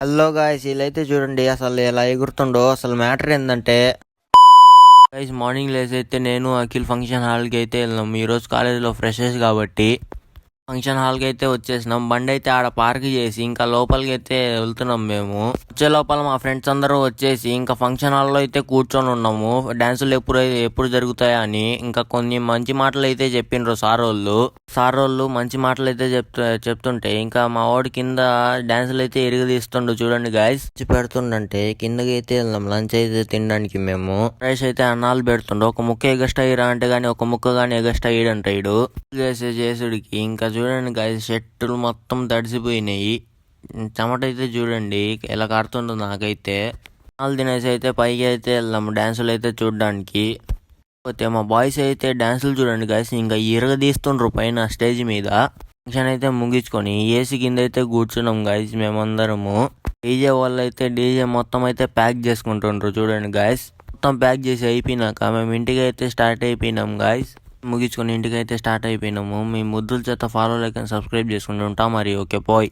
Hello guys, వీళ్ళైతే చూడండి అసలు ఎలా ఎగురుతుండో. అసలు మ్యాటర్ ఏంటంటే గైస్, మార్నింగ్ లేసి అయితే నేను అఖిల్ ఫంక్షన్ హాల్కి అయితే వెళ్ళాం. ఈరోజు కాలేజీలో ఫ్రెషర్స్ కాబట్టి ఫంక్షన్ హాల్కి అయితే వచ్చేసినాం. బండి అయితే ఆడ పార్క్ చేసి ఇంకా లోపలికి అయితే వెళ్తున్నాం. మేము వచ్చే లోపల మా ఫ్రెండ్స్ అందరూ వచ్చేసి ఇంకా ఫంక్షన్ హాల్లో అయితే కూర్చొని ఉన్నాము. డాన్సులు ఎప్పుడు జరుగుతాయా అని ఇంకా కొన్ని మంచి మాటలు అయితే చెప్పిండ్రు సార్ వాళ్ళు మంచి మాటలు అయితే చెప్తుంటే ఇంకా మా వాడు కింద డాన్సులు అయితే ఎరగదీస్తుండు. చూడండి గాయస్, పెడుతుండంటే కిందకి అయితే వెళ్ళాం లంచ్ అయితే తినడానికి. మేము రైస్ అయితే అన్నాలు పెడుతుండు. ఒక ముక్క ఎగస్ట్ అయ్యిరా అంటే గానీ ఒక ముక్క గానీ ఎగస్ట్ అయ్యడంటాడు చేసుడికి. ఇంకా చూడండి గాయస్, షర్టులు మొత్తం తడిసిపోయినాయి. చెమట అయితే చూడండి ఎలా కారుతుండో. నాకైతే నాలుగు తినేసి అయితే పైకి అయితే వెళ్ళాము డాన్సులు అయితే చూడడానికి. పోతే మా బాయ్స్ అయితే డాన్సులు చూడండి గాయస్, ఇంకా ఇరగదీస్తుండ్రు పైన స్టేజ్ మీద. ఫంక్షన్ అయితే ముగించుకొని ఏసీ కింద అయితే కూర్చున్నాం గాయస్ మేమందరము. డీజే వాళ్ళు అయితే డీజే మొత్తం అయితే ప్యాక్ చేసుకుంటుండ్రు. చూడండి గాయస్, మొత్తం ప్యాక్ చేసి అయిపోయినాక మేము ఇంటికి అయితే స్టార్ట్ అయిపోయినాం గాయస్. ముగించుకొని ఇంటికి అయితే స్టార్ట్ అయిపోయినాము. మీ ముద్దుల చేత ఫాలో లైక్ అండ్ సబ్స్క్రైబ్ చేసుకుంటూ ఉంటాం. మరి ఓకే, పోయ్.